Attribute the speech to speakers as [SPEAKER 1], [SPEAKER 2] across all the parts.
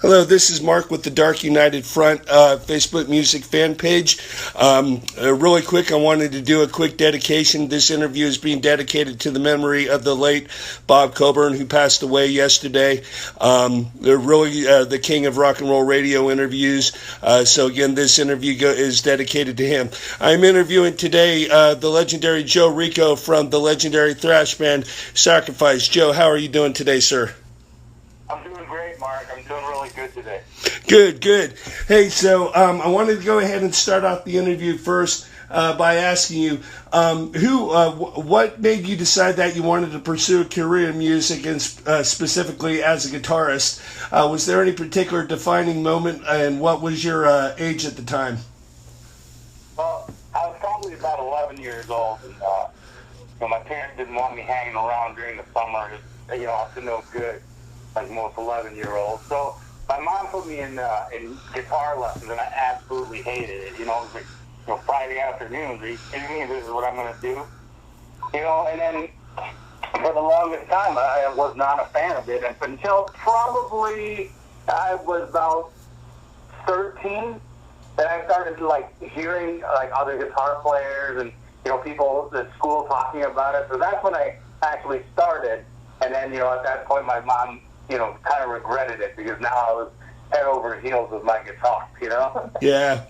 [SPEAKER 1] Hello, this is Mark with the Dark United Front Facebook music fan page. Really quick, I wanted to do a quick dedication. This interview is being dedicated to the memory of the late Bob Coburn, who passed away yesterday. They're really the king of rock and roll radio interviews. So again, this interview is dedicated to him. I'm interviewing today the legendary Joe Rico from the legendary thrash band Sacrifice. Joe, how are you doing today, sir?
[SPEAKER 2] I'm doing great, Mark. I'm doing really good today.
[SPEAKER 1] Good. Hey, so I wanted to go ahead and start off the interview first by asking you, what made you decide that you wanted to pursue a career in music and specifically as a guitarist? Was there any particular defining moment, and what was your age at the time?
[SPEAKER 2] Well, I was probably about 11 years old, and my parents didn't want me hanging around during the summer, up to no good, like most 11-year-olds. So my mom put me in guitar lessons, and I absolutely hated it. It was like, Friday afternoons. Are you kidding me? This is what I'm going to do? And then for the longest time, I was not a fan of it until probably I was about 13. Then I started hearing other guitar players and people at school talking about it. So that's when I actually started. And then at that point, my mom kind of regretted it because now I was head over heels with my guitar,
[SPEAKER 1] Yeah,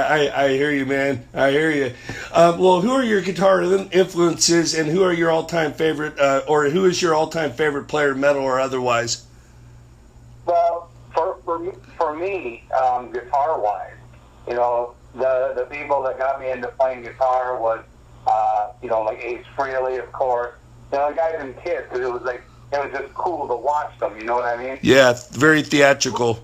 [SPEAKER 1] I hear you, man. I hear you. Well, who are your guitar influences, and who are your all-time favorite, or who is your all-time favorite player, metal or otherwise?
[SPEAKER 2] Well, for me, guitar-wise, the people that got me into playing guitar was, like Ace Frehley, of course. The guys in Kiss, because it was just cool to watch them, you know what I mean?
[SPEAKER 1] Yeah, very theatrical.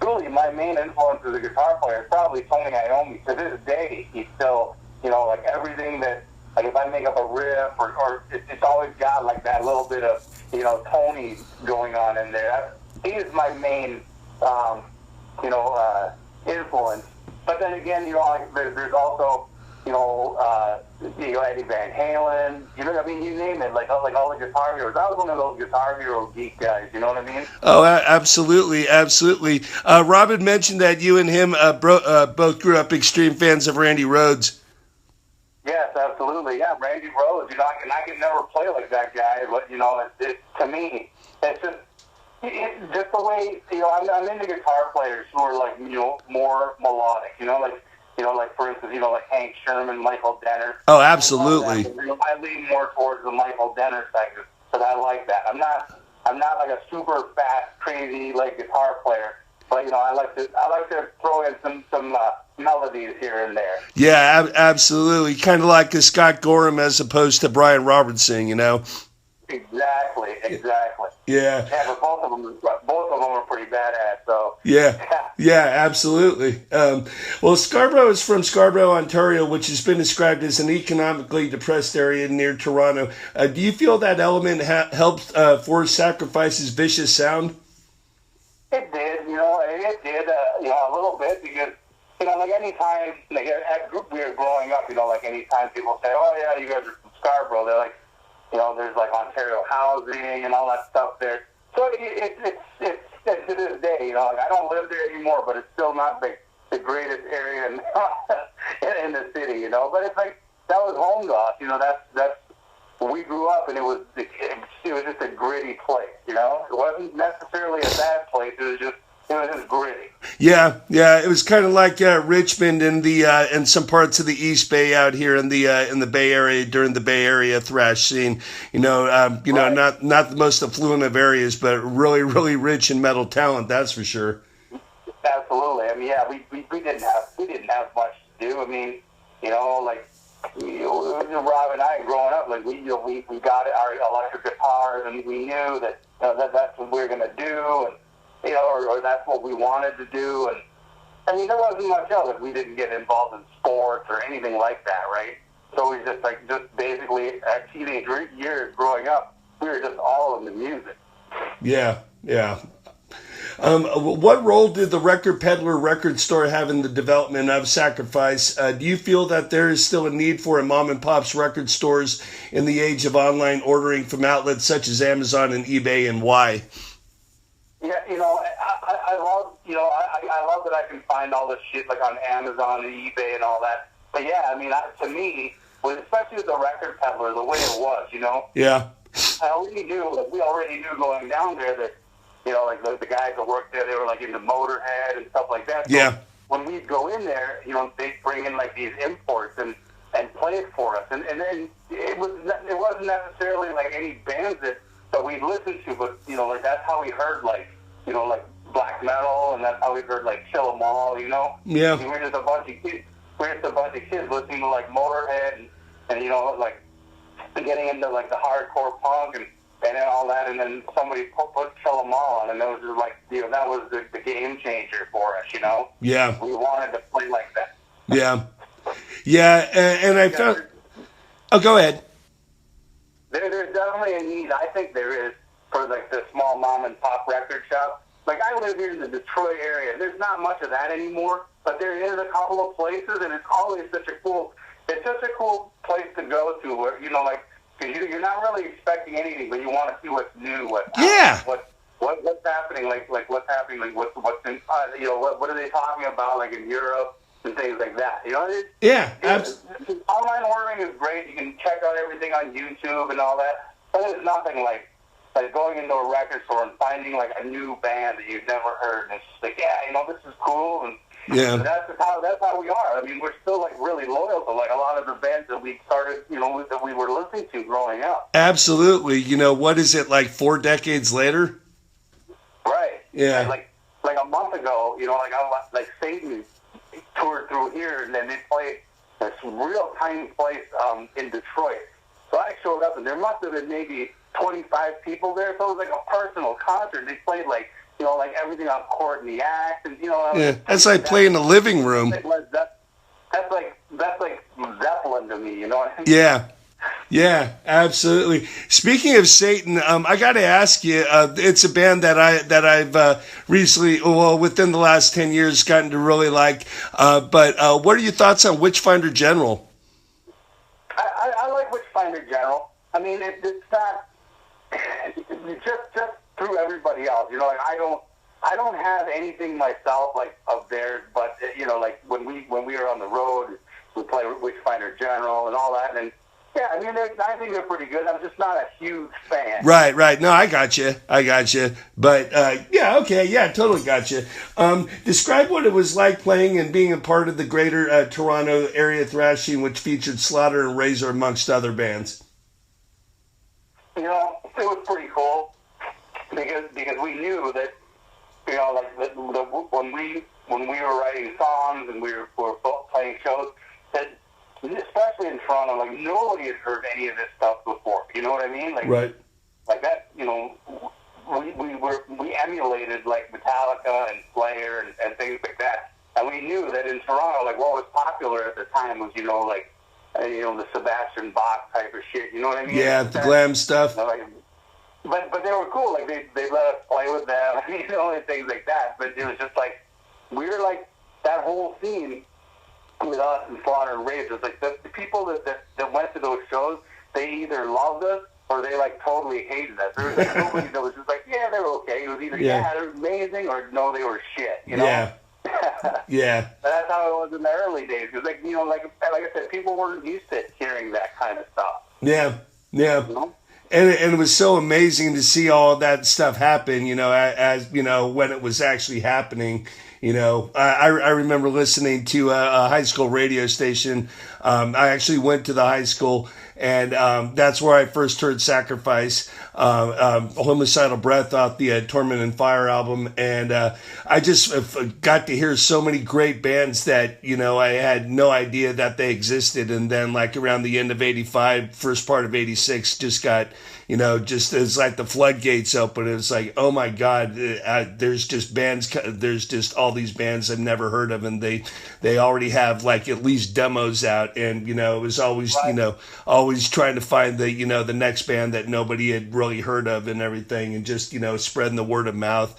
[SPEAKER 2] Truly, my main influence as a guitar player is probably Tony Iommi. To this day, he's still, everything that, if I make up a riff, or it's always got, that little bit of, Tony going on in there. He is my main, influence. But then again, there's also, Eddie Van Halen, you name it, all the Guitar Heroes. I was one of those Guitar Hero geek guys, you know what I mean?
[SPEAKER 1] Oh, absolutely. Rob had mentioned that you and him both grew up extreme fans of Randy Rhoads.
[SPEAKER 2] Yes, absolutely. Yeah, Randy Rhoads, I could never play like that guy, but, to me, it's just the way, I'm into guitar players who are, more melodic, for instance, Hank Sherman, Michael Denner.
[SPEAKER 1] Oh, absolutely.
[SPEAKER 2] I lean more towards the Michael Denner section, but I like that. I'm not like a super fast, crazy guitar player, but I like to throw in some melodies here and there.
[SPEAKER 1] Yeah, absolutely. Kind of like a Scott Gorham as opposed to Brian Robertson,
[SPEAKER 2] Exactly.
[SPEAKER 1] Yeah.
[SPEAKER 2] Yeah, but both of them are pretty badass. So.
[SPEAKER 1] Yeah, absolutely. Well, Scarborough is from Scarborough, Ontario, which has been described as an economically depressed area near Toronto. Do you feel that element helped force Sacrifice's vicious sound?
[SPEAKER 2] It did. It did. A little bit because. Anytime, as we were growing up, anytime people say, "Oh yeah, you guys are from Scarborough," they're like. There's Ontario housing and all that stuff there. So it's to this day, I don't live there anymore, but it's still not the greatest area in the city, But it's that was home to us, that's where we grew up, and it was just a gritty place, It wasn't necessarily a bad place. It was just gritty.
[SPEAKER 1] Yeah, it was kind of like Richmond and and some parts of the East Bay out here in the Bay Area during the Bay Area thrash scene. Right. Not the most affluent of areas, but really, really rich in metal talent. That's for sure.
[SPEAKER 2] Absolutely. I mean, yeah, we didn't have much to do. I mean, Rob and I growing up, we got our electric guitars, and we knew that that's what we were gonna do, and. Or that's what we wanted to do, and I mean there wasn't much else. We didn't get involved in sports or anything like that, right? So we just basically our teenage years growing up, we were just all into music.
[SPEAKER 1] Yeah. What role did the Record Peddler record store have in the development of Sacrifice? Do you feel that there is still a need for a mom and pop's record stores in the age of online ordering from outlets such as Amazon and eBay, and why?
[SPEAKER 2] Yeah, I love, I love that I can find all this shit like on Amazon and eBay and all that. But yeah, I mean, to me, especially with the record peddler, the way it was,
[SPEAKER 1] Yeah.
[SPEAKER 2] we already knew going down there that, like the guys that worked there, they were like into Motorhead and stuff like that. So
[SPEAKER 1] Yeah.
[SPEAKER 2] when we'd go in there, they'd bring in like these imports and play it for us. And then it wasn't necessarily like any bands that we listened to, but like that's how we heard like black metal, and that's how we heard like Kill 'Em All,
[SPEAKER 1] Yeah.
[SPEAKER 2] And we're just a bunch of kids. We're just a bunch of kids listening to like Motorhead and like getting into like the hardcore punk and then all that, and then somebody put Kill 'Em All on, and that was just like that was the game changer for us,
[SPEAKER 1] Yeah.
[SPEAKER 2] We wanted to play like that.
[SPEAKER 1] Yeah. Yeah, and I found. Oh, go ahead.
[SPEAKER 2] There's definitely a need, I think there is, for like the small mom and pop record shop. Like I live here in the Detroit area. There's not much of that anymore, but there is a couple of places, and it's always such a cool place to go to where, like, because you're not really expecting anything, but you want to see what's new, what's happening, like what's happening, like what's in, what are they talking about, like in Europe and things like that. Online ordering is great. You can check out everything on YouTube and all that, but there's nothing like going into a record store and finding like a new band that you've never heard, and it's just like, this is cool, and that's how we are. I mean, we're still like really loyal to like a lot of the bands that we started, that we were listening to growing up.
[SPEAKER 1] Absolutely. What is it, like 4 decades later?
[SPEAKER 2] Right.
[SPEAKER 1] Yeah.
[SPEAKER 2] Like a month ago, like Satan toured through here, and then they played this real tiny place in Detroit. So I showed up, and there must have been maybe 25 people there. So it was like a personal concert. They played like everything on Courtney Act, and
[SPEAKER 1] that's like playing a living room.
[SPEAKER 2] That's like Zeppelin to me, you know what I mean?
[SPEAKER 1] Yeah, absolutely. Speaking of Satan, I got to ask you. It's a band that I've recently, within the last 10 years, gotten to really like. But what are your thoughts on Witchfinder General?
[SPEAKER 2] I like Witchfinder General. I mean, it's not just through everybody else. Like I don't have anything myself like of theirs, but like when we were on the road, we play Witchfinder General and all that, and yeah, I mean, I think they're pretty good. I'm just not a huge fan.
[SPEAKER 1] Right. No, I got you. But totally got you. Describe what it was like playing and being a part of the greater Toronto area thrash scene, which featured Slaughter and Razor amongst other bands.
[SPEAKER 2] It was pretty cool because we knew that when we were writing songs and we were playing shows, that especially in Toronto, like nobody had heard any of this stuff before. You know what I mean? Like,
[SPEAKER 1] right.
[SPEAKER 2] Like that. We emulated like Metallica and Slayer and things like that, and we knew that in Toronto, like what was popular at the time was the Sebastian Bach type of shit. You know what I mean?
[SPEAKER 1] Yeah, the glam stuff.
[SPEAKER 2] But they were cool. Like they let us play with them, and things like that. But it was just like we were like that whole scene with us and Slaughter and Rage. It's like the people that went to those shows, they either loved us or they like totally hated us. There was like nobody that was just like, yeah, they're okay. It was either they're amazing or no, they were shit.
[SPEAKER 1] Yeah. Yeah.
[SPEAKER 2] But that's how it was in the early days. Because like like I said, people weren't used to hearing that kind of stuff.
[SPEAKER 1] Yeah. And it was so amazing to see all of that stuff happen, as when it was actually happening. I remember listening to a high school radio station. I actually went to the high school, and that's where I first heard Sacrifice, Homicidal Breath off the Torment and Fire album. And I just got to hear so many great bands that, I had no idea that they existed. And then like around the end of 85, first part of 86, just got, just it's like the floodgates open. It's like, oh my God, there's just all these bands I've never heard of, and they already have like at least demos out, and it was always always trying to find the next band that nobody had really heard of and everything, and just spreading the word of mouth,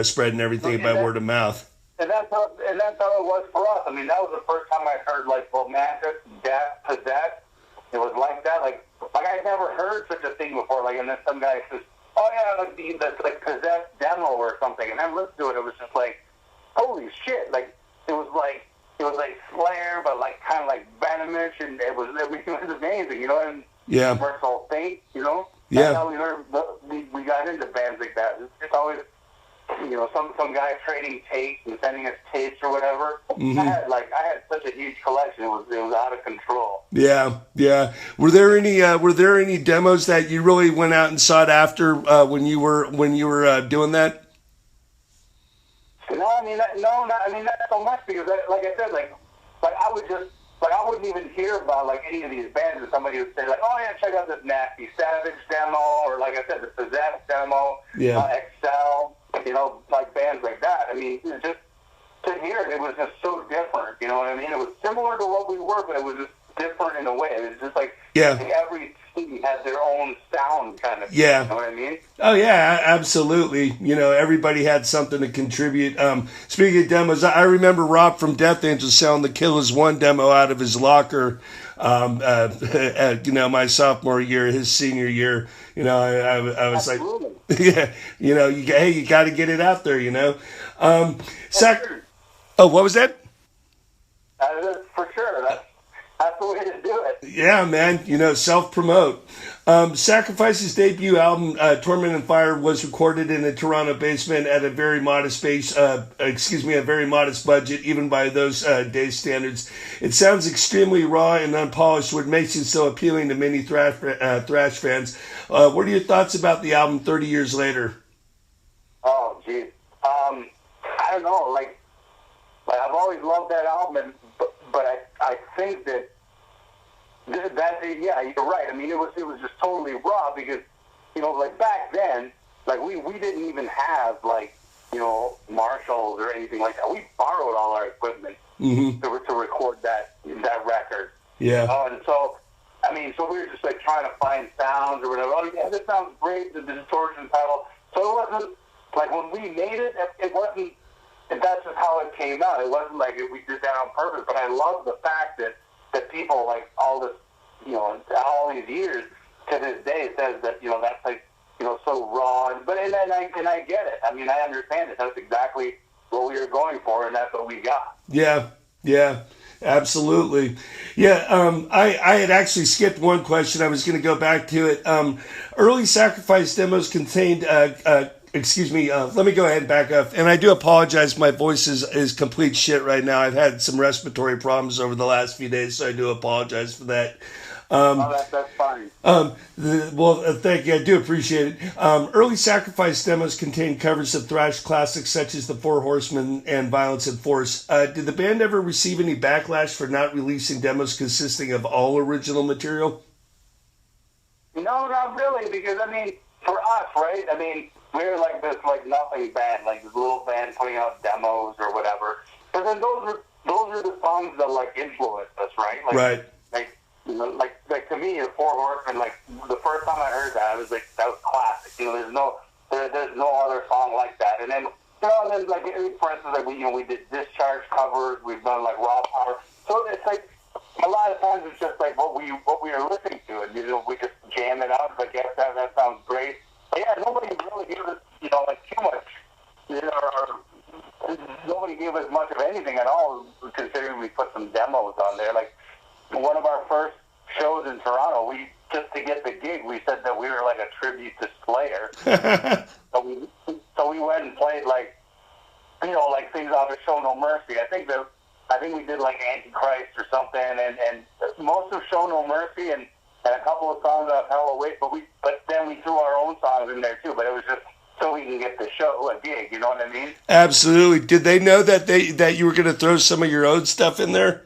[SPEAKER 1] spreading everything by word of mouth.
[SPEAKER 2] And that's how it was for us. I mean, that was the first time I heard like Romantic, Possessed. It was like that, like I had never heard such a thing before. Like, and then some guy says, "Oh yeah, like the Possessed demo or time listening to it, it was just like, holy shit! Like it was like Slayer, but like kind of like venomous, and it was amazing, you know. And
[SPEAKER 1] Yeah.
[SPEAKER 2] Merciful Fate, you know.
[SPEAKER 1] Yeah.
[SPEAKER 2] That's how we got into bands like that. It's always, you know, some guy trading tapes and sending us tapes or whatever.
[SPEAKER 1] Mm-hmm.
[SPEAKER 2] I had such a huge collection. It was out of control.
[SPEAKER 1] Yeah, yeah. Were there any demos that you really went out and sought after when you were doing that?
[SPEAKER 2] No, I mean, not so much because, like I said, like I would just, like I wouldn't even hear about like any of these bands, and somebody would say like, oh yeah, check out this Nasty Savage demo, or like I said, the Possessed demo,
[SPEAKER 1] Yeah.
[SPEAKER 2] Excel, you know, like bands like that. I mean, just to hear it, it was just so different. You know what I mean? It was similar to what we were, but it was just different in a way. It was just like,
[SPEAKER 1] Yeah.
[SPEAKER 2] like every city had their own sound, kind of.
[SPEAKER 1] Yeah.
[SPEAKER 2] You know what I mean?
[SPEAKER 1] Oh yeah, absolutely. You know, everybody had something to contribute. Speaking of demos, I remember Rob from Death Angel selling the Killers One demo out of his locker. You know, my sophomore year, his senior year. You know, I was
[SPEAKER 2] Absolutely.
[SPEAKER 1] like, yeah. You know, you got to get it out there. You know. Oh, what was that?
[SPEAKER 2] For sure. That's the way to do it.
[SPEAKER 1] Yeah, man. You know, self-promote. Sacrifice's debut album, Torment and Fire, was recorded in a Toronto basement at a very modest a very modest budget, even by those days' standards. It sounds extremely raw and unpolished, what makes it so appealing to many thrash fans. What are your thoughts about the album 30 years later?
[SPEAKER 2] Oh, geez. I don't know. Like I've always loved that album, but I think that yeah, you're right. I mean, it was just totally raw because, you know, like back then, like we didn't even have like, you know, Marshalls or anything like that. We borrowed all our equipment to record that record.
[SPEAKER 1] Yeah.
[SPEAKER 2] And so, I mean, so we were just like trying to find sounds or whatever. Oh yeah, this sounds great. The distortion pedal. So it wasn't like when we made it. It wasn't. That's just how it came out. It wasn't like we did that on purpose. But I love the fact that people like all this, you know, all these years to this day says that, you know, that's like, you know, so raw. But and I get it. I mean, I understand it. That's exactly what we were going for, and that's what we got.
[SPEAKER 1] Yeah. Yeah. Absolutely. Yeah, I had actually skipped one question. I was going to go back to it. Early Sacrifice demos contained, excuse me, let me go ahead and back up. And I do apologize. My voice is complete shit right now. I've had some respiratory problems over the last few days, so I do apologize for that.
[SPEAKER 2] That's fine.
[SPEAKER 1] Thank you. I do appreciate it. Early Sacrifice demos contained covers of thrash classics such as The Four Horsemen and Violence and Force. Did the band ever receive any backlash for not releasing demos consisting of all original material?
[SPEAKER 2] No, not really, because, I mean, for us, right, I mean, we're like this, like, nothing band, like this little band putting out demos or whatever. But then those are the songs that, like, influenced us, right? Like,
[SPEAKER 1] right.
[SPEAKER 2] You know, like to me, The Four Horsemen, like the first time I heard that, I was like, that was classic. You know, there's no other song like that. And then, you know, then like for instance, like we did Discharge covers, we've done like Raw Power. So it's like a lot of times it's just like what we are listening to, and you know, we just jam it out. Like, yeah, that sounds great. But yeah, nobody really gave us, you know, like too much. You know, or nobody gave us much of anything at all, considering we put some demos on there. Like one of our first shows in Toronto, just to get the gig, we said that we were like a tribute to Slayer. so we went and played like, you know, like things off of Show No Mercy. I think we did like Antichrist or something, and most of Show No Mercy and a couple of songs off Hell Await, but then we threw our own songs in there too. But it was just so we can get the show a gig. You know what I mean?
[SPEAKER 1] Absolutely. Did they know that you were going to throw some of your own stuff in there?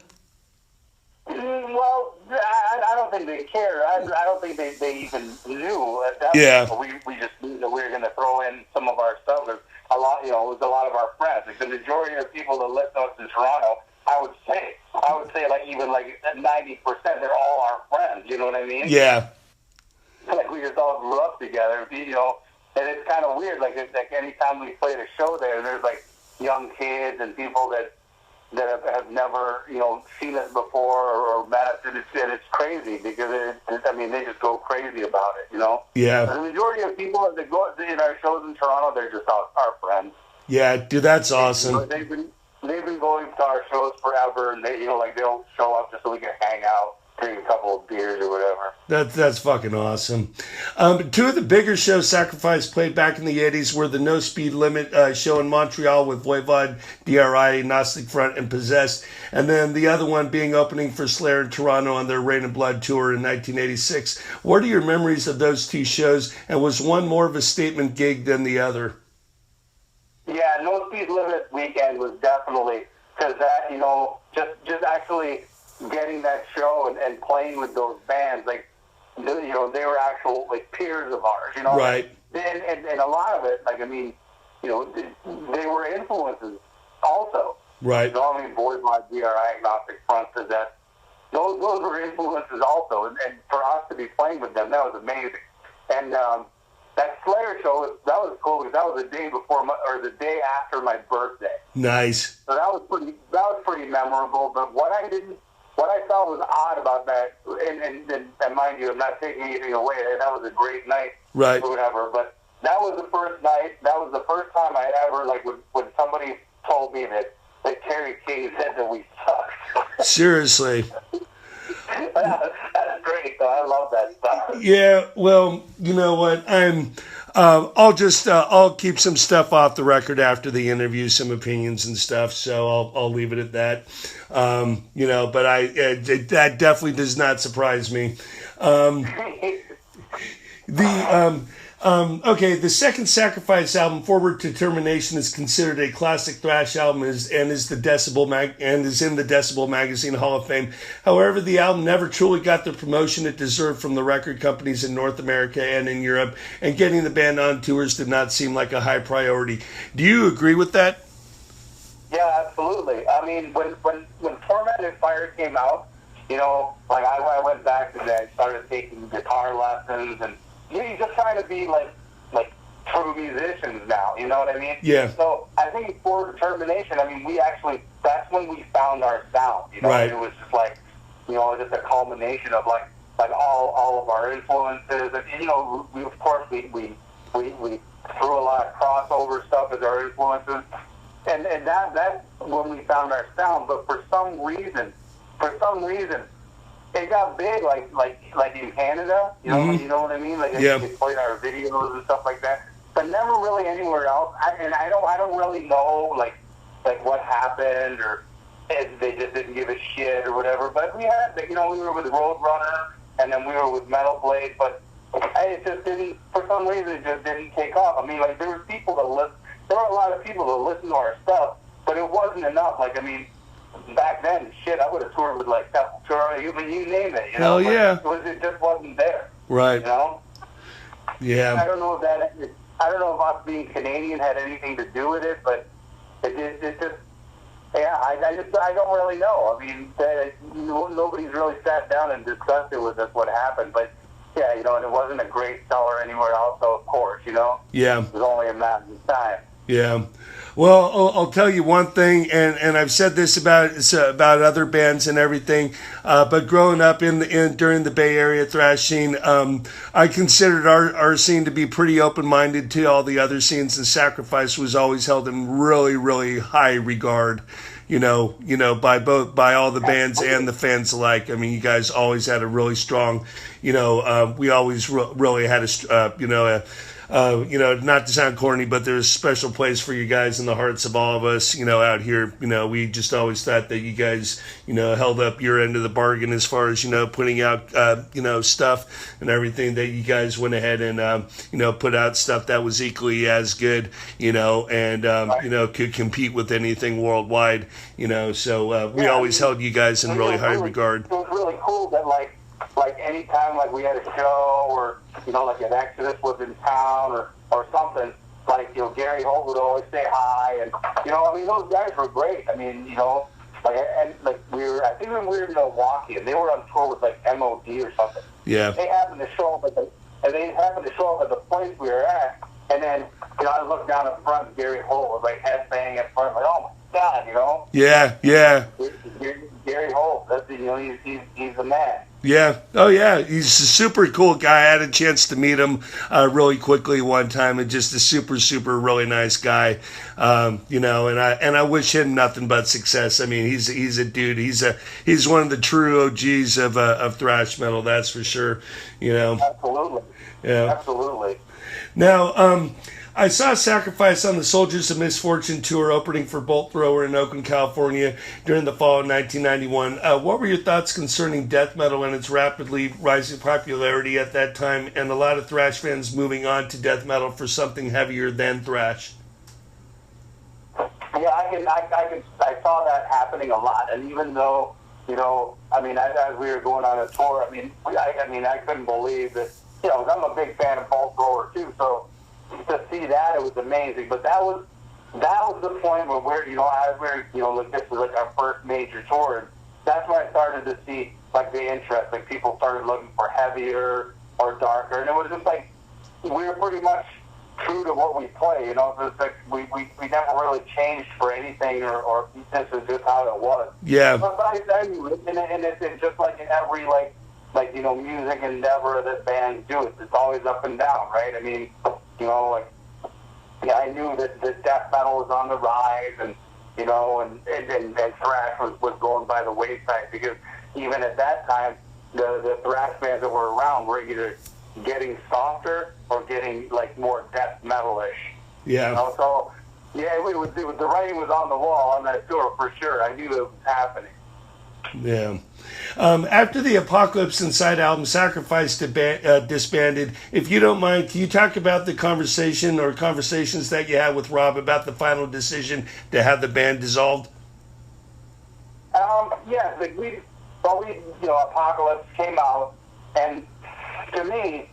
[SPEAKER 2] Well, I don't think they cared. I don't think they even knew at that point. We just knew that we were going to throw in some of our stuff. There's a lot, you know, it was a lot of our friends. Like the majority of people that listen to us in Toronto, I would say like even like 90%, they're all our friends. You know what I mean?
[SPEAKER 1] Yeah.
[SPEAKER 2] Like we just all grew up together, you know. And it's kind of weird. Like anytime we played a show there, there's like young kids and people that have never, you know, seen us before or met us, and it's crazy because they just go crazy about it, you know.
[SPEAKER 1] Yeah.
[SPEAKER 2] The majority of people that go in our shows in Toronto, they're just our friends.
[SPEAKER 1] Yeah, dude, that's awesome.
[SPEAKER 2] They've been going to our shows forever, and they like they'll show up just so we can hang out, drink a couple of beers or whatever.
[SPEAKER 1] That's fucking awesome. Two of the bigger shows Sacrifice played back in the 80s were the No Speed Limit show in Montreal with Voivod, DRI, Gnostic Front, and Possessed. And then the other one being opening for Slayer in Toronto on their Rain and Blood tour in 1986. What are your memories of those two shows? And was one more of a statement gig than the other?
[SPEAKER 2] Yeah, No Speed Limit weekend was definitely, because that, just actually getting that show and playing with those bands, like, they were actual, like, peers of ours,
[SPEAKER 1] Right.
[SPEAKER 2] And a lot of it, like, I mean, they were influences also.
[SPEAKER 1] Right.
[SPEAKER 2] I mean, Boys Like DRI, Agnostic Front, Possessed, those were influences also. And for us to be playing with them, that was amazing. And that Slayer show, that was cool because that was the day before the day after my birthday.
[SPEAKER 1] Nice.
[SPEAKER 2] So that was pretty memorable. But what I thought was odd about that, and mind you, I'm not taking anything away. That was a great night,
[SPEAKER 1] right?
[SPEAKER 2] Or whatever. But that was the first night. That was the first time I ever when somebody told me that Terry King said that we sucked.
[SPEAKER 1] Seriously.
[SPEAKER 2] That's great, though. I love that stuff.
[SPEAKER 1] Yeah, well, you know what? I'll keep some stuff off the record after the interview, some opinions and stuff. So I'll leave it at that. But that definitely does not surprise me. The second Sacrifice album, Forward to Termination, is considered a classic thrash album and is in the Decibel Magazine Hall of Fame. However, the album never truly got the promotion it deserved from the record companies in North America and in Europe, and getting the band on tours did not seem like a high priority. Do you agree with that?
[SPEAKER 2] Yeah, absolutely. I mean, when Tormented Fire came out, I went back and I started taking guitar lessons, and you're just trying to be like true musicians now, you know what I mean?
[SPEAKER 1] Yeah.
[SPEAKER 2] So I think for Determination, I mean, that's when we found our sound,
[SPEAKER 1] Right.
[SPEAKER 2] It was just like, just a culmination of like all of our influences, and we of course we threw a lot of crossover stuff as our influences, and that's when we found our sound. But for some reason, it got big, like in Canada,
[SPEAKER 1] Mm-hmm.
[SPEAKER 2] You know what I mean? Like
[SPEAKER 1] yeah.
[SPEAKER 2] They played our videos and stuff like that, but never really anywhere else. I don't really know like what happened, or if they just didn't give a shit or whatever. But we had, we were with Roadrunner, and then we were with Metal Blade, but it just didn't, for some reason, it just didn't take off. I mean, like there were a lot of people that listened to our stuff, but it wasn't enough. Like, I mean, back then, shit, I would have toured with like Sepultura, you name it.
[SPEAKER 1] Hell yeah.
[SPEAKER 2] It just wasn't there.
[SPEAKER 1] Right. Yeah.
[SPEAKER 2] I don't know if us being Canadian had anything to do with it, but it just. Yeah, I don't really know. I mean, nobody's really sat down and discussed it with us what happened, but yeah, and it wasn't a great seller anywhere else, so of course,
[SPEAKER 1] Yeah.
[SPEAKER 2] It was only a matter of time.
[SPEAKER 1] Yeah. Well, I'll tell you one thing, and I've said this about other bands and everything, but growing up during the Bay Area thrash scene, I considered our scene to be pretty open-minded to all the other scenes, and Sacrifice was always held in really, really high regard, by all the bands and the fans alike. I mean, you guys always had a really strong, we always really had not to sound corny, but there's a special place for you guys in the hearts of all of us, out here. We just always thought that you guys, held up your end of the bargain as far as, putting out, stuff and everything, that you guys went ahead and, put out stuff that was equally as good, and, could compete with anything worldwide, so we always held you guys in really high regard.
[SPEAKER 2] It was really cool that, like anytime, like, we had a show, or, like an Exodus was in town, or something, like, Gary Holt would always say hi, and, I mean, those guys were great. I mean, I think when we were in Milwaukee, and they were on tour with, like, MOD or something.
[SPEAKER 1] Yeah.
[SPEAKER 2] They happened to show up at the place we were at, and then, I looked down in front, and Gary Holt was, like, headbanging in front, like, oh, my God,
[SPEAKER 1] Yeah, yeah.
[SPEAKER 2] Gary Holt, that's, he's the man.
[SPEAKER 1] Yeah. Oh, yeah. He's a super cool guy. I had a chance to meet him really quickly one time, and just a super, super, really nice guy. And I wish him nothing but success. I mean, he's a dude. He's one of the true OGs of thrash metal. That's for sure. You know.
[SPEAKER 2] Absolutely.
[SPEAKER 1] Yeah.
[SPEAKER 2] Absolutely.
[SPEAKER 1] Now, I saw Sacrifice on the Soldiers of Misfortune tour opening for Bolt Thrower in Oakland, California during the fall of 1991. What were your thoughts concerning death metal and its rapidly rising popularity at that time, and a lot of thrash fans moving on to death metal for something heavier than thrash?
[SPEAKER 2] Yeah, I saw that happening a lot, and even though, I mean, as we were going on a tour, I couldn't believe that, I'm a big fan of Bolt Thrower too, so to see that, it was amazing. But that was the point where as like this was like our first major tour, and that's when I started to see like the interest, like people started looking for heavier or darker, and it was just like we were pretty much true to what we play. It was like we never really changed for anything, or this is just how it was.
[SPEAKER 1] Yeah.
[SPEAKER 2] But I knew it, and it's just like in every music endeavor that bands do. It's always up and down, right? I mean, I knew that the death metal was on the rise, and and thrash was going by the wayside, because even at that time, the thrash bands that were around were either getting softer or getting like more death metal-ish.
[SPEAKER 1] Yeah.
[SPEAKER 2] So yeah, it was the writing was on the wall on that tour for sure. I knew it was happening.
[SPEAKER 1] Yeah. After the Apocalypse Inside album, Sacrifice disbanded. If you don't mind, can you talk about the conversations that you had with Rob about the final decision to have the band dissolved?
[SPEAKER 2] Yeah, Apocalypse came out, and to me,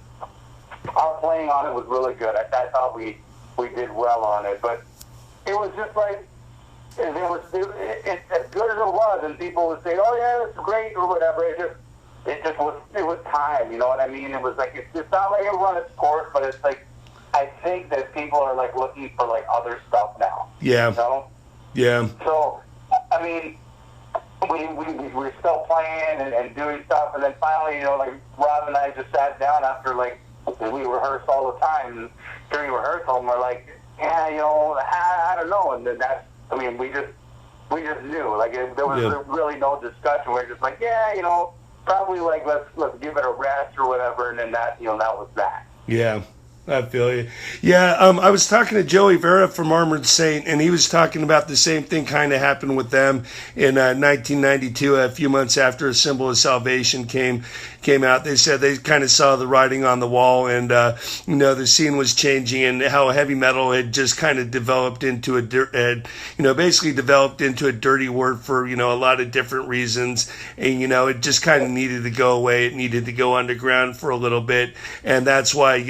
[SPEAKER 2] our playing on it was really good. I thought we did well on it, but it was just like, as good as it was, and people would say, "Oh yeah, it's great" or whatever. It was time. You know what I mean? It was like it's not like it run its course, but it's like I think that people are like looking for like other stuff now.
[SPEAKER 1] Yeah. Yeah.
[SPEAKER 2] So I mean, we're still playing and doing stuff, and then finally, like Rob and I just sat down after we rehearse all the time, and during rehearsal, and we're like, yeah, I don't know, and then that's. I mean, we just knew. Like, there was really no discussion. We're just like, yeah, probably like let's give it a rest or whatever, and then that that was that.
[SPEAKER 1] Yeah. I feel you. Yeah, I was talking to Joey Vera from Armored Saint, and he was talking about the same thing kind of happened with them in 1992, a few months after A Symbol of Salvation came out. They said they kind of saw the writing on the wall, and the scene was changing, and how heavy metal had just kind of developed into basically developed into a dirty word for a lot of different reasons, and it just kind of needed to go away. It needed to go underground for a little bit, and that's why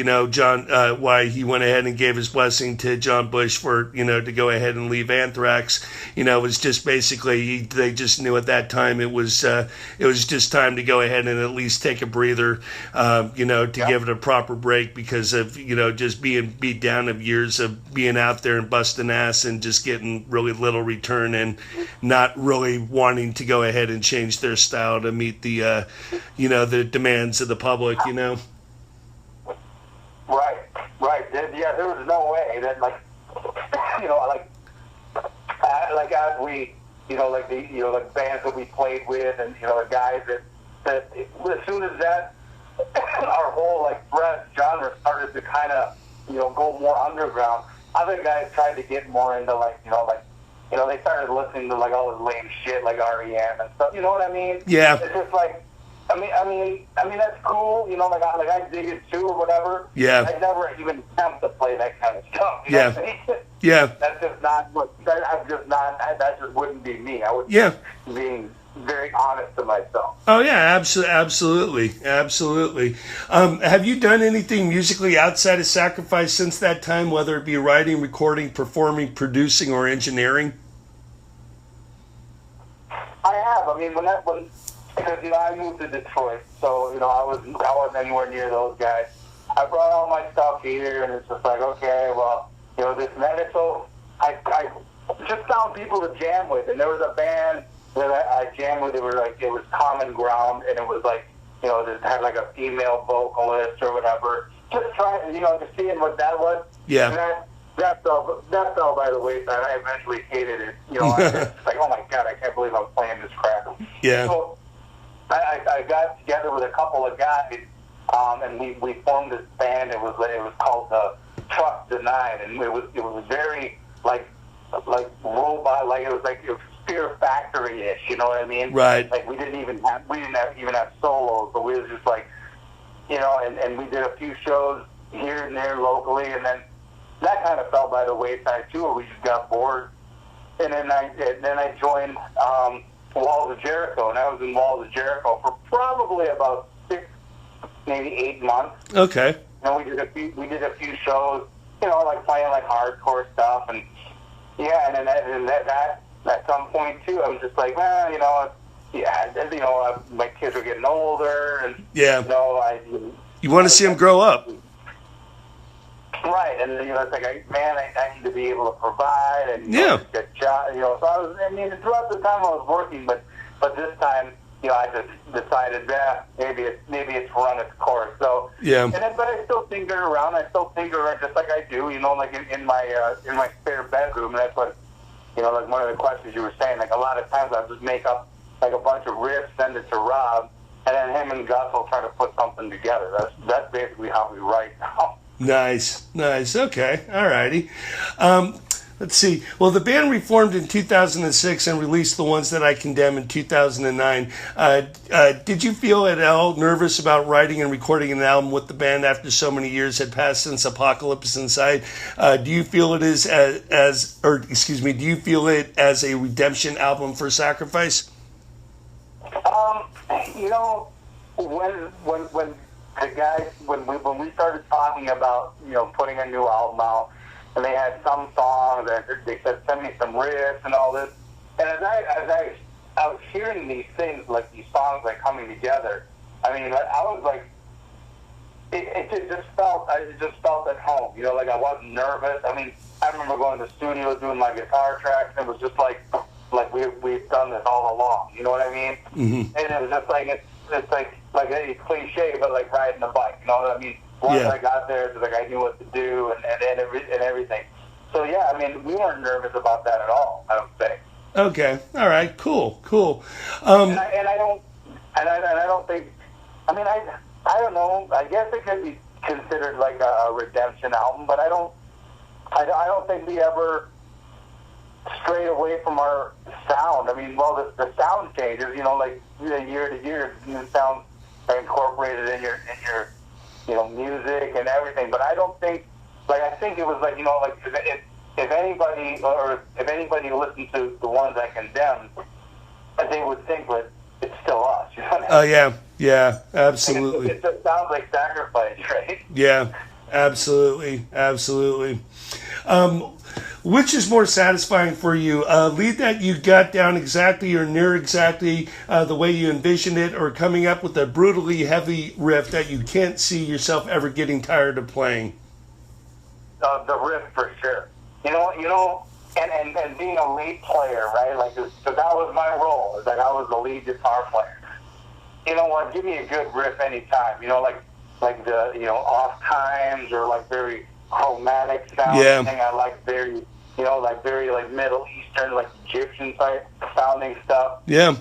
[SPEAKER 1] why he went ahead and gave his blessing to John Bush for to go ahead and leave Anthrax. It was just basically they just knew at that time it was just time to go ahead and at least take a breather, give it a proper break, because of just being beat down of years of being out there and busting ass and just getting really little return, and not really wanting to go ahead and change their style to meet the the demands of the public.
[SPEAKER 2] Right. Yeah, there was no way that as we like bands that we played with, and the guys that as soon as that our whole thrash genre started to kind of go more underground, other guys tried to get more into they started listening to all this lame shit like REM and stuff. You know what I mean?
[SPEAKER 1] Yeah.
[SPEAKER 2] It's just like. I mean that's cool, I dig it too or whatever.
[SPEAKER 1] Yeah.
[SPEAKER 2] I never even attempt to play that kind of stuff.
[SPEAKER 1] Yeah.
[SPEAKER 2] Know what I mean?
[SPEAKER 1] Yeah.
[SPEAKER 2] That's just not that just wouldn't be me. I would be being very honest to myself.
[SPEAKER 1] Oh yeah, absolutely. Have you done anything musically outside of Sacrifice since that time, whether it be writing, recording, performing, producing, or engineering?
[SPEAKER 2] I have. I mean, because I moved to Detroit, so I wasn't anywhere near those guys. I brought all my stuff here, and it's just like, okay, well, this and that. And so I just found people to jam with, and there was a band that I jammed with. It was Common Ground, and it was like that had like a female vocalist or whatever. Just trying, just seeing what that was.
[SPEAKER 1] Yeah.
[SPEAKER 2] And that fell by the wayside. I eventually hated it. It's like, oh my God, I can't believe I'm playing this crap.
[SPEAKER 1] Yeah.
[SPEAKER 2] So I got together with a couple of guys, and we formed this band. It was called Trust Denied, and it was very like robot, like it was Fear Factory-ish. You know what I mean?
[SPEAKER 1] Right.
[SPEAKER 2] Like we didn't even have solos, but we was just like, and we did a few shows here and there locally, and then that kind of fell by the wayside too, where we just got bored. And then I joined Walls of Jericho, and I was in Walls of Jericho for probably about 6, maybe 8 months.
[SPEAKER 1] Okay.
[SPEAKER 2] We did a few shows, like playing like hardcore stuff, and and then that at some point too, I was just like, my kids are getting older, and
[SPEAKER 1] you want to see them grow up.
[SPEAKER 2] Right, and it's like, I need to be able to provide and get jobs. So throughout the time I was working, but this time, I just decided that maybe it's run its course. So but I still tinker around. Just like I do, like in my spare bedroom. And that's what like one of the questions you were saying. Like a lot of times I'll just make up like a bunch of riffs, send it to Rob, and then him and Gus will try to put something together. That's basically how we write now.
[SPEAKER 1] Nice. Okay. All righty. Let's see. Well, the band reformed in 2006 and released The Ones That I Condemn in 2009. Did you feel at all nervous about writing and recording an album with the band after so many years had passed since Apocalypse Inside? Do you feel it do you feel it as a redemption album for Sacrifice?
[SPEAKER 2] When the guys, when we started talking about, putting a new album out, and they had some songs, and they said, send me some riffs and all this, and as I was hearing these things, like these songs like coming together, I was like, it just felt at home, like I wasn't nervous. I remember going to the studio doing my guitar tracks, and it was just like we've done this all along, you know what I mean? Mm-hmm. And it was just like, it's like a cliche, but like riding a bike, you know what I mean? Once I got there, it's like I knew what to do and everything. So we weren't nervous about that at all, I don't think.
[SPEAKER 1] Okay, all right, cool.
[SPEAKER 2] And I don't think. I don't know. I guess it could be considered like a redemption album, but I don't think we ever strayed away from our sound. The sound changes, like year to year, new sounds are incorporated in your music and everything. But I don't think, I think it was if anybody listened to The Ones I Condemn, they would think that it's still us. You know what I mean?
[SPEAKER 1] Yeah, absolutely.
[SPEAKER 2] It just sounds like Sacrifice, right?
[SPEAKER 1] Yeah, absolutely. Which is more satisfying for you? Lead that you got down exactly or near exactly the way you envisioned it, or coming up with a brutally heavy riff that you can't see yourself ever getting tired of playing?
[SPEAKER 2] The riff for sure. And being a lead player, right? So that was my role. It's like I was the lead guitar player. You know what? Give me a good riff anytime. Like the off times, or like very chromatic sounding thing. I like very Middle Eastern, like Egyptian type sounding stuff. Yeah.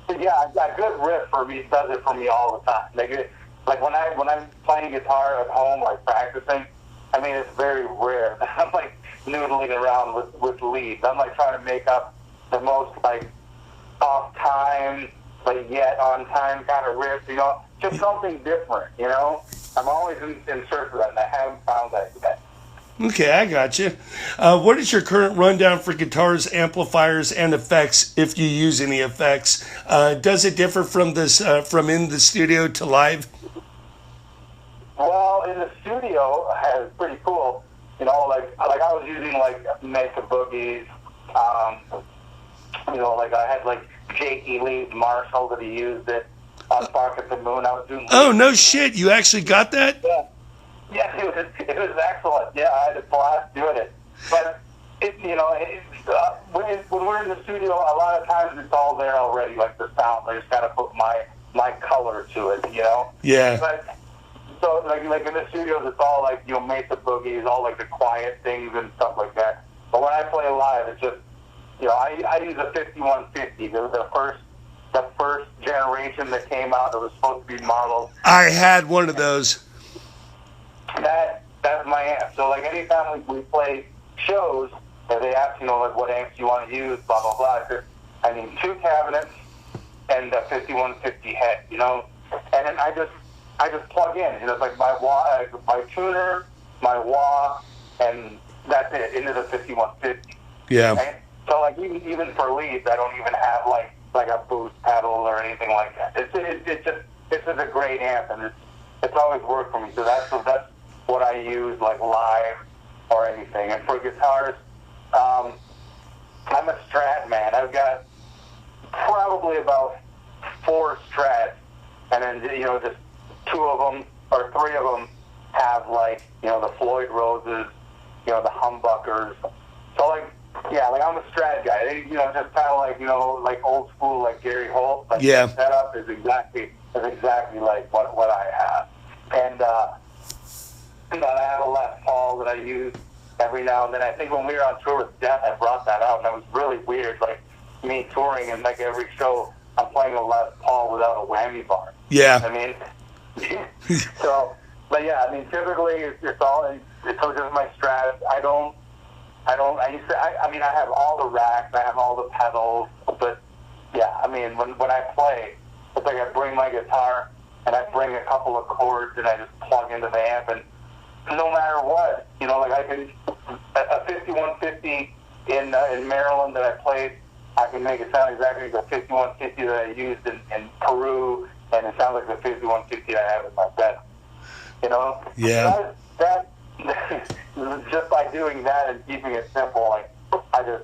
[SPEAKER 2] Yeah, a good riff for me does it for me all the time. Like when I'm playing guitar at home, like practicing, it's very rare that I'm like noodling around with leads. I'm like trying to make up the most like off time, but yet on time kind of riff, just something different, I'm always in search of that, and I haven't found that yet.
[SPEAKER 1] Okay, I got you. What is your current rundown for guitars, amplifiers, and effects, if you use any effects? Does it differ from in the studio to live?
[SPEAKER 2] Well, in the studio, it's pretty cool. Like I was using like Mesa Boogies. I had like Jakey Lee's Marshall that he used it on Spark at the Moon. I was doing.
[SPEAKER 1] Oh no shit! You actually got that?
[SPEAKER 2] Yeah. Yeah, it was excellent. Yeah, I had a blast doing it. But when we're in the studio, a lot of times it's all there already, like the sound. I just got to put my my color to it, you know?
[SPEAKER 1] Yeah.
[SPEAKER 2] But, so, like in the studios, it's all like, you know, Mesa Boogies, all like the quiet things and stuff like that. But when I play live, it's just, you know, I use a 5150. The first generation that came out that was supposed to be modeled.
[SPEAKER 1] I had one of those.
[SPEAKER 2] That's my amp. So like anytime we play shows, and they ask, you know, like what amps you want to use, blah blah blah. I need 2 cabinets and a 5150 head, you know, and then I just plug in, you know, it's like my wah, my tuner, my wah, and that's it into the 5150.
[SPEAKER 1] Yeah.
[SPEAKER 2] Right? So like even for leads, I don't even have like a boost pedal or anything like that. It's just a great amp, and it's always worked for me. So that's what I use like live or anything. And for guitars, I'm a Strat man. I've got probably about 4 Strats, and then, you know, just 2 of them or 3 of them have, like, you know, the Floyd Roses, you know, the humbuckers. So like, yeah, like I'm a Strat guy. You know, just kind of like, you know, like old school, like Gary Holt. Like
[SPEAKER 1] yeah.
[SPEAKER 2] The setup is exactly like what I have. And I have a Les Paul that I use every now and then. I think when we were on tour with Death, I brought that out, and it was really weird. Like me touring, and like every show, I'm playing a Les Paul without a whammy bar.
[SPEAKER 1] Yeah.
[SPEAKER 2] I mean, so, but yeah, I mean, typically it's just my Strat. I mean, I have all the racks, I have all the pedals, but yeah, I mean, when I play, it's like I bring my guitar and I bring a couple of chords and I just plug into the amp, and no matter what, you know, like I can, a 5150 in Maryland that I played, I can make it sound exactly like the 5150 that I used in Peru, and it sounds like the 5150 I have in my bed. You know?
[SPEAKER 1] Yeah.
[SPEAKER 2] That just by doing that and keeping it simple, like I just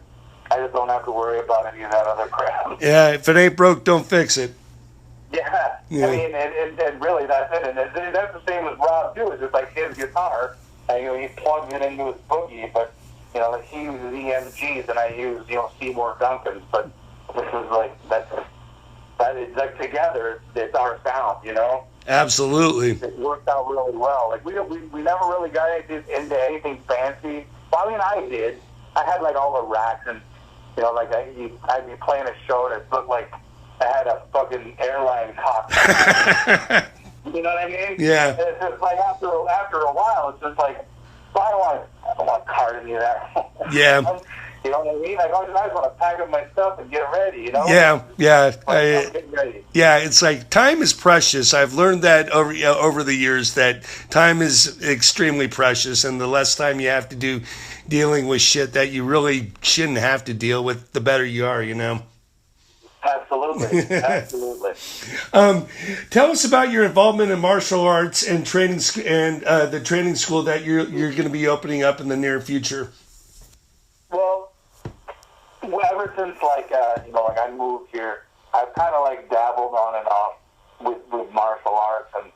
[SPEAKER 2] don't have to worry about any of that other crap.
[SPEAKER 1] Yeah, if it ain't broke, don't fix it.
[SPEAKER 2] Yeah. I mean, and really that's it. And that's the same as Rob too. It's just like his guitar, and, you know, he plugs it into his boogie, but, you know, like he uses EMGs and I use, you know, Seymour Duncan's, but this is like that is like together it's our sound, you know.
[SPEAKER 1] Absolutely.
[SPEAKER 2] It worked out really well. Like we never really got into anything fancy. Well, I mean, I did. I had like all the racks, and, you know, like I'd be playing a show and it looked like I had a fucking airline cockpit. You know what I mean?
[SPEAKER 1] Yeah.
[SPEAKER 2] And it's just like after a while, it's just like, well, I don't want to cart any of that.
[SPEAKER 1] Yeah.
[SPEAKER 2] You know what I mean? Like, I just want to pack up my stuff and get ready, you know?
[SPEAKER 1] Yeah, yeah.
[SPEAKER 2] I'm getting ready.
[SPEAKER 1] Yeah, it's like time is precious. I've learned that over the years, that time is extremely precious, and the less time you have to do dealing with shit that you really shouldn't have to deal with, the better you are, you know?
[SPEAKER 2] Absolutely. Absolutely.
[SPEAKER 1] Tell us about your involvement in martial arts and training and the training school that you're going to be opening up in the near future.
[SPEAKER 2] Well, ever since like you know, like I moved here, I've kind of like dabbled on and off with martial arts, and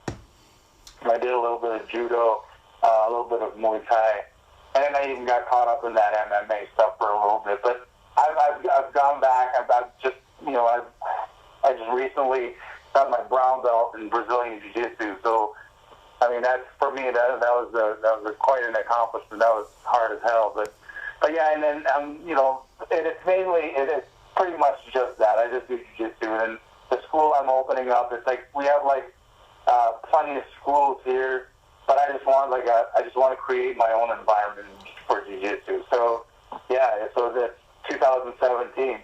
[SPEAKER 2] I did a little bit of judo, a little bit of Muay Thai, and then I even got caught up in that MMA stuff for a little bit. But I've gone back. I've just, you know, I just recently got my brown belt in Brazilian Jiu-Jitsu. So I mean, that's, for me, that was quite an accomplishment. That was hard as hell, but yeah, and then you know, it's pretty much just that. I just do jiu-jitsu, and the school I'm opening up, it's like we have like plenty of schools here, but I just want to create my own environment for jiu-jitsu. So yeah, so that's 2017.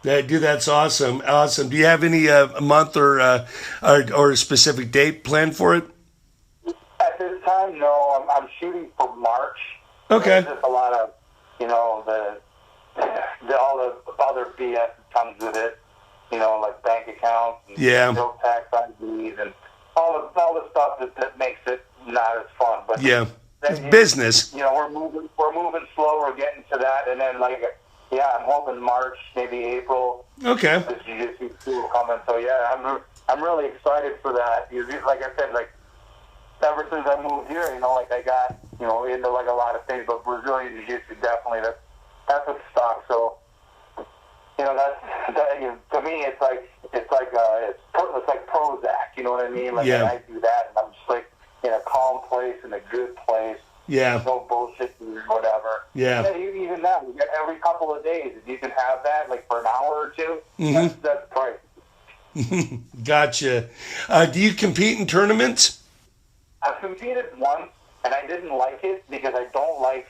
[SPEAKER 1] Yeah, dude, that's awesome. Awesome. Do you have any month or a specific date planned for it?
[SPEAKER 2] At this time, no. I'm shooting for March.
[SPEAKER 1] Okay.
[SPEAKER 2] There's just a lot of, you know, all the other BS that comes with it, you know, like bank accounts and no tax IDs and all the stuff that makes it not as fun. But
[SPEAKER 1] yeah, it's business.
[SPEAKER 2] You know, we're moving slow. We're getting to that, and then like, yeah, I'm hoping March, maybe April.
[SPEAKER 1] Okay.
[SPEAKER 2] This jiu-jitsu school coming. So yeah, I'm really excited for that. Like I said, like, ever since I moved here, you know, like I got, you know, into like a lot of things, but Brazilian Jiu-Jitsu definitely, that's what's stuck. So, you know, that to me, it's like pros I mean? Like,
[SPEAKER 1] Yeah.
[SPEAKER 2] and I do that, and I'm just like in a calm place, in a good place.
[SPEAKER 1] Yeah.
[SPEAKER 2] No bullshit or whatever.
[SPEAKER 1] Yeah.
[SPEAKER 2] Even now, you get every couple of days, if you can have that, like for an hour or two, that's priceless.
[SPEAKER 1] Gotcha. Do you compete in tournaments?
[SPEAKER 2] I've competed once, and I didn't like it because I don't like.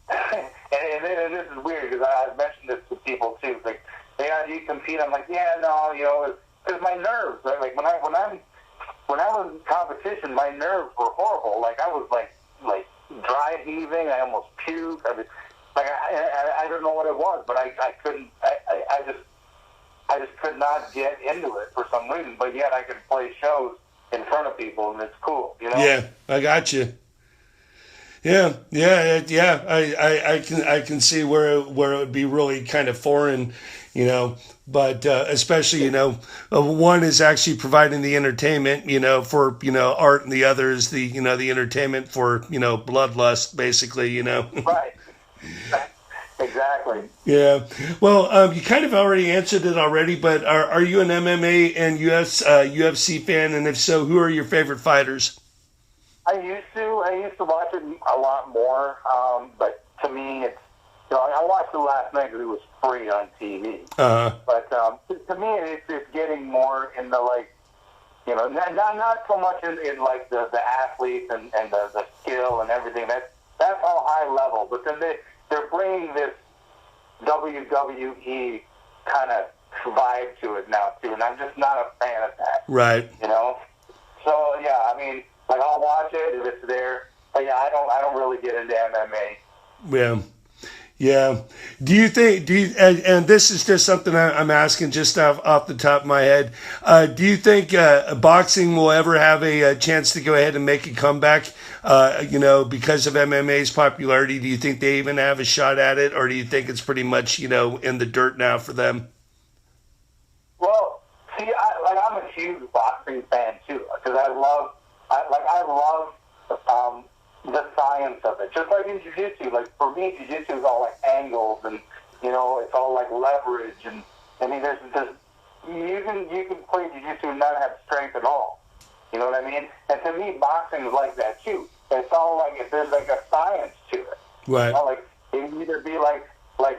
[SPEAKER 2] and this is weird because I've mentioned this to people too. Like, yeah, do you compete? I'm like, yeah, no, because my nerves. Right? Like when I was in competition, my nerves were horrible. Like I was like dry heaving. I almost puked. I don't know what it was, but I couldn't. I just could not get into it for some reason. But yet I could play shows in front of people, and it's cool.
[SPEAKER 1] Yeah, I got you. Yeah. I can see where it would be really kind of foreign, but especially one is actually providing the entertainment, for art, and the other is the the entertainment for bloodlust, basically,
[SPEAKER 2] Right. Exactly.
[SPEAKER 1] Yeah. Well, you kind of already answered it already, but are you an MMA and UFC fan? And if so, who are your favorite fighters?
[SPEAKER 2] I used to watch it a lot more, but to me, it's I watched it last night because it was free on TV. But to me, it's getting more in the not so much in like the athletes and the skill and everything. That's all high level. But then they're bringing this WWE kind of vibe to it now too, and I'm just not a fan of that.
[SPEAKER 1] Right.
[SPEAKER 2] So yeah, I mean. Like I'll watch it if it's there, but yeah, I don't really get into MMA.
[SPEAKER 1] Yeah. Do you think? And this is just something I'm asking just off the top of my head. Do you think boxing will ever have a chance to go ahead and make a comeback? Because of MMA's popularity, do you think they even have a shot at it, or do you think it's pretty much in the dirt now for them?
[SPEAKER 2] Well, see, I'm a huge boxing fan too, because I love the science of it. Just like in jiu-jitsu, like for me, jiu-jitsu is all like angles and it's all like leverage and I mean you can play jiu-jitsu and not have strength at all. You know what I mean? And to me, boxing is like that too. It's all like there's like a science to it.
[SPEAKER 1] Right.
[SPEAKER 2] Like it can either be like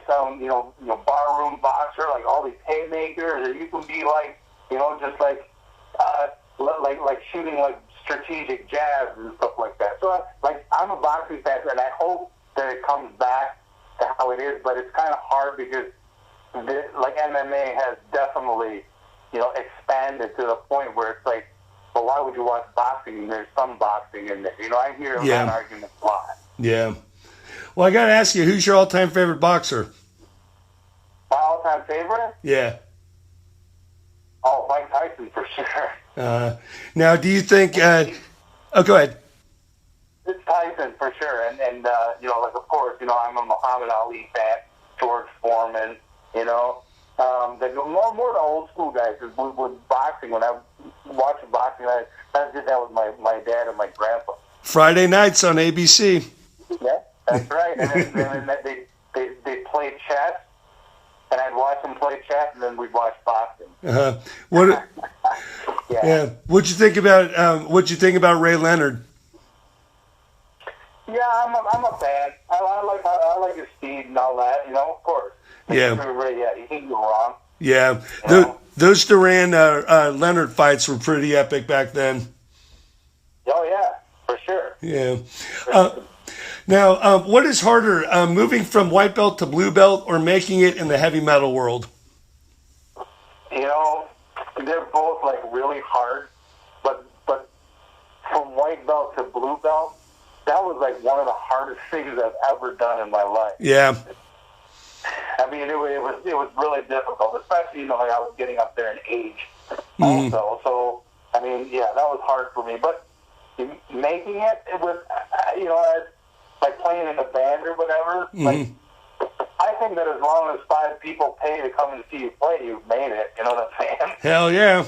[SPEAKER 2] some barroom boxer, like all these haymakers, or you can be like just like shooting like strategic jabs and stuff like that. So, I'm a boxing fan, and I hope that it comes back to how it is, but it's kind of hard because, MMA has definitely, expanded to the point where it's like, well, why would you watch boxing? There's some boxing in there. I hear that argument a lot.
[SPEAKER 1] Yeah. Well, I got to ask you, who's your all-time favorite boxer?
[SPEAKER 2] My all-time favorite?
[SPEAKER 1] Yeah.
[SPEAKER 2] Oh, Mike Tyson for sure.
[SPEAKER 1] Now, do you think? Go ahead.
[SPEAKER 2] It's Tyson for sure, and of course, I'm a Muhammad Ali fan, George Foreman, the more the old school guys. With boxing, when I watch boxing, I did that with my dad and my grandpa.
[SPEAKER 1] Friday nights on ABC.
[SPEAKER 2] Yeah, that's right. And then they played chess. And I'd watch them play chess, and then we'd watch boxing.
[SPEAKER 1] What?
[SPEAKER 2] Yeah.
[SPEAKER 1] What'd you think about Ray Leonard?
[SPEAKER 2] Yeah, I'm a fan. I like his speed and all that. Of course.
[SPEAKER 1] Yeah.
[SPEAKER 2] You can't go wrong.
[SPEAKER 1] Yeah. Those Duran Leonard fights were pretty epic back then.
[SPEAKER 2] Oh yeah, for sure.
[SPEAKER 1] Yeah. Now, what is harder, moving from white belt to blue belt or making it in the heavy metal world?
[SPEAKER 2] They're both like really hard, but from white belt to blue belt, that was like one of the hardest things I've ever done in my life.
[SPEAKER 1] Yeah.
[SPEAKER 2] I mean, it was really difficult, especially I was getting up there in age also. So I mean, yeah, that was hard for me. But making it was, like playing in a band or whatever. Like, I think that as long as 5 people pay to come and see you play, you've made it. You know what I'm saying?
[SPEAKER 1] Hell yeah.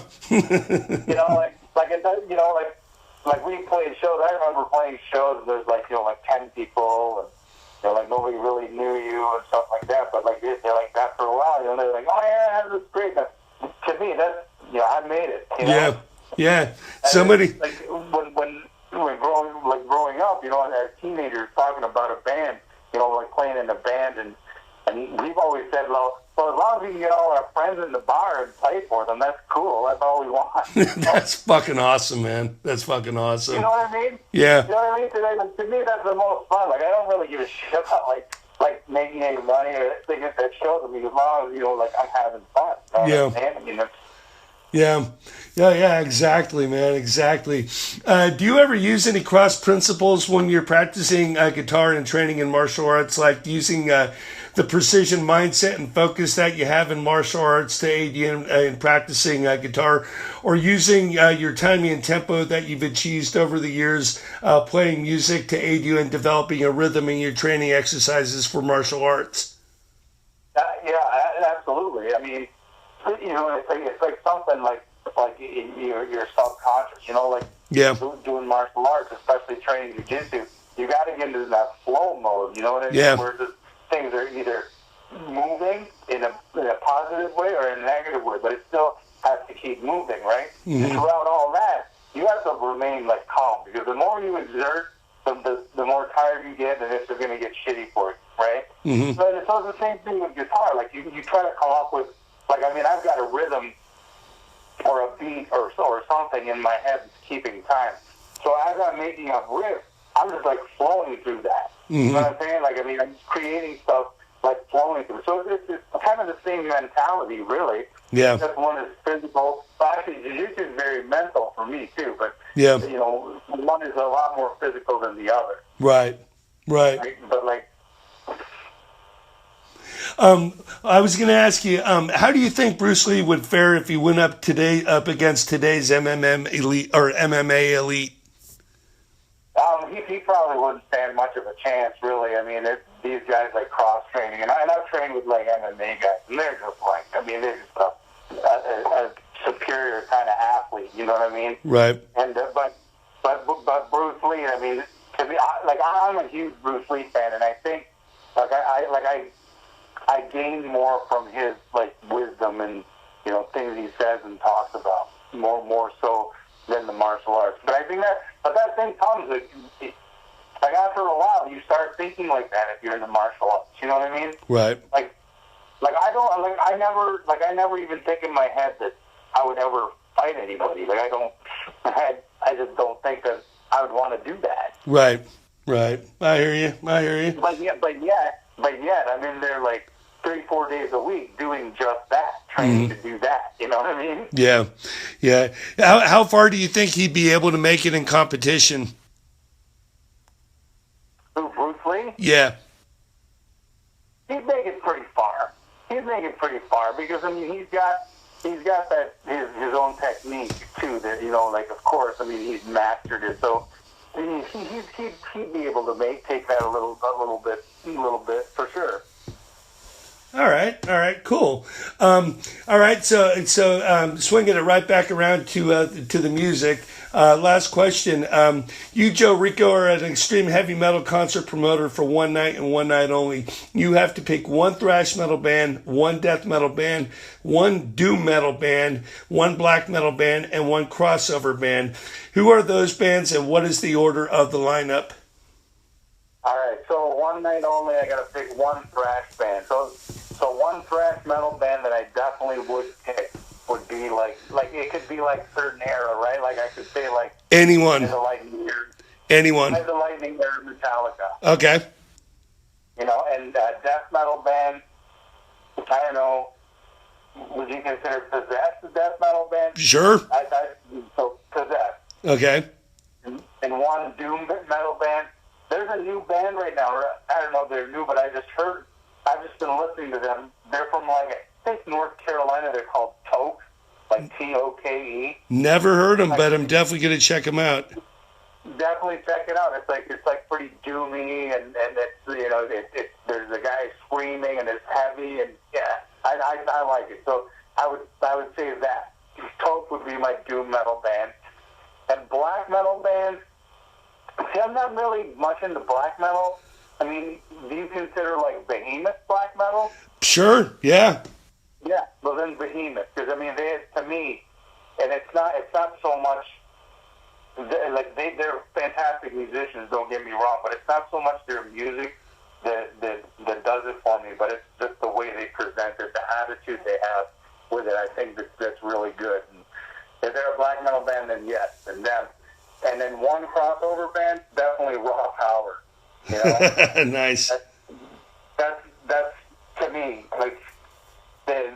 [SPEAKER 2] Like we played shows. I remember playing shows. There's like 10 people, and nobody really knew you and stuff like that. But like they're like that for a while. They're like, oh yeah, that's great. But to me, that's I made it.
[SPEAKER 1] Yeah. Yeah.
[SPEAKER 2] And
[SPEAKER 1] Somebody.
[SPEAKER 2] like when growing up, as teenagers talking about a band, like playing in a band, and we've always said, well, as long as we can get all our friends in the bar and play for them, that's cool. That's all we want.
[SPEAKER 1] That's fucking awesome, man. That's fucking awesome.
[SPEAKER 2] You know what I mean?
[SPEAKER 1] Yeah.
[SPEAKER 2] You know what I mean? To me, that's the most fun. Like, I don't really give a shit about like making any money or anything at that show to me, as long as like I'm having fun.
[SPEAKER 1] Yeah. Yeah, exactly, man, exactly. Do you ever use any cross principles when you're practicing guitar and training in martial arts, like using the precision mindset and focus that you have in martial arts to aid you in practicing guitar, or using your timing and tempo that you've achieved over the years playing music to aid you in developing a rhythm in your training exercises for martial arts?
[SPEAKER 2] Absolutely. I mean, it's like something like you're subconscious.
[SPEAKER 1] Yeah.
[SPEAKER 2] Doing martial arts, especially training jiu-jitsu, you got to get into that flow mode. You know what I mean?
[SPEAKER 1] Yeah.
[SPEAKER 2] Where things are either moving in a positive way or in a negative way, but it still has to keep moving, right?
[SPEAKER 1] Mm-hmm.
[SPEAKER 2] And throughout all that, you have to remain calm, because the more you exert, the more tired you get, and it's going to get shitty for you, right?
[SPEAKER 1] Mm-hmm.
[SPEAKER 2] So it's the same thing with guitar. Like you try to come up with, I've got a rhythm or a beat or something in my head that's keeping time. So as I'm making up riffs, I'm just flowing through that.
[SPEAKER 1] Mm-hmm.
[SPEAKER 2] You know what I'm saying? I'm just creating stuff flowing through. So it's kind of the same mentality, really.
[SPEAKER 1] Yeah.
[SPEAKER 2] Just one is physical. But actually, jiu-jitsu is very mental for me too. But
[SPEAKER 1] yeah,
[SPEAKER 2] one is a lot more physical than the other.
[SPEAKER 1] Right.
[SPEAKER 2] But
[SPEAKER 1] I was going to ask you, how do you think Bruce Lee would fare if he went up against today's MMA elite?
[SPEAKER 2] He probably wouldn't stand much of a chance, really. I mean, these guys cross training, and I've trained with MMA guys, and they're just they're just a superior kind of athlete. You know what I mean?
[SPEAKER 1] Right.
[SPEAKER 2] And but Bruce Lee, I mean, to me, I'm a huge Bruce Lee fan, and I think I gain more from his wisdom and things he says and talks about more so than the martial arts. But I think that thing comes after a while you start thinking like that if you're in the martial arts. You know what I mean?
[SPEAKER 1] Right.
[SPEAKER 2] I never even think in my head that I would ever fight anybody. I just don't think that I would want to do that.
[SPEAKER 1] Right. I hear you.
[SPEAKER 2] But yet, I'm in there 3-4 days a week doing just that, training to do that. You know what I mean?
[SPEAKER 1] Yeah. How far do you think he'd be able to make it in competition?
[SPEAKER 2] Who, Bruce Lee?
[SPEAKER 1] Yeah.
[SPEAKER 2] He'd make it pretty far. Because he's got that his own technique too. That of course, he's mastered it. So he'd be able to take that a little bit for sure.
[SPEAKER 1] All right, cool. All right, so swinging it right back around to the music. Last question. You, Joe Rico, are an extreme heavy metal concert promoter for one night and one night only. You have to pick one thrash metal band, one death metal band, one doom metal band, one black metal band, and one crossover band. Who are those bands, and what is the order of the lineup?
[SPEAKER 2] All right, so one night only, I got to pick one thrash band. So one thrash metal band that I definitely would pick would be it could be certain era, right? I could say
[SPEAKER 1] anyone.
[SPEAKER 2] The Lightning Year.
[SPEAKER 1] Anyone.
[SPEAKER 2] The Lightning Year, Metallica.
[SPEAKER 1] Okay.
[SPEAKER 2] And death metal band, I don't know, would you consider Possessed a death metal band?
[SPEAKER 1] Sure.
[SPEAKER 2] So Possessed.
[SPEAKER 1] Okay.
[SPEAKER 2] And one doom metal band. There's a new band right now. I don't know if they're new, but I've just been listening to them. They're from I think North Carolina. They're called Toke, Toke.
[SPEAKER 1] Never heard them, but I'm definitely going to check them out.
[SPEAKER 2] Definitely check it out. It's pretty doomy, and it's there's a guy screaming, and it's heavy, and yeah, I like it. So I would say that Toke would be my doom metal band, and black metal band. See, I'm not really much into black metal. Do you consider Behemoth black metal?
[SPEAKER 1] Sure, yeah.
[SPEAKER 2] Yeah, well then Behemoth, because to me, and it's not so much like they're fantastic musicians. Don't get me wrong, but it's not so much their music that does it for me, but it's just the way they present it, the attitude they have with it. I think that's really good. And if they're a black metal band, then yes, and them. And then one crossover band, definitely Raw Power. You know,
[SPEAKER 1] Nice.
[SPEAKER 2] That's to me like the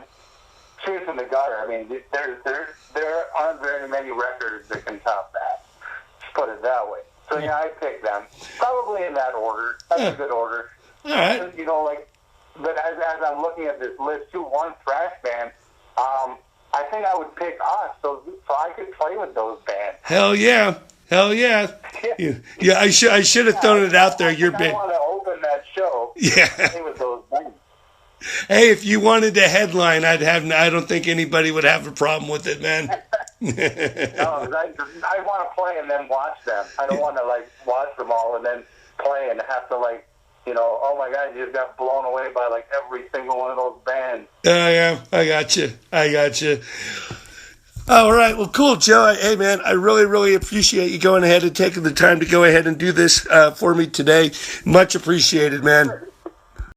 [SPEAKER 2] truth in the gutter. I mean, there aren't very many records that can top that. Just put it that way. So yeah, I picked them probably in that order. That's a good order.
[SPEAKER 1] All right.
[SPEAKER 2] You know, like, but as I'm looking at this list too, one thrash band. I think I would pick us, so I could play with those bands.
[SPEAKER 1] Hell yeah. Yeah, I should have thrown it out there. Your
[SPEAKER 2] I
[SPEAKER 1] band.
[SPEAKER 2] want to open that show.
[SPEAKER 1] Yeah.
[SPEAKER 2] Play with those bands.
[SPEAKER 1] Hey, if you wanted to headline, I don't think anybody would have a problem with it, man.
[SPEAKER 2] No, I want to play and then watch them. I don't want to like watch them all and then play and have to like, you know, oh my God, you just got blown away by like every single one of those bands.
[SPEAKER 1] Yeah, I got you. All right, well, cool, Joe. Hey, man, I really, really appreciate you going ahead and taking the time to go ahead and do this for me today. Much appreciated, man.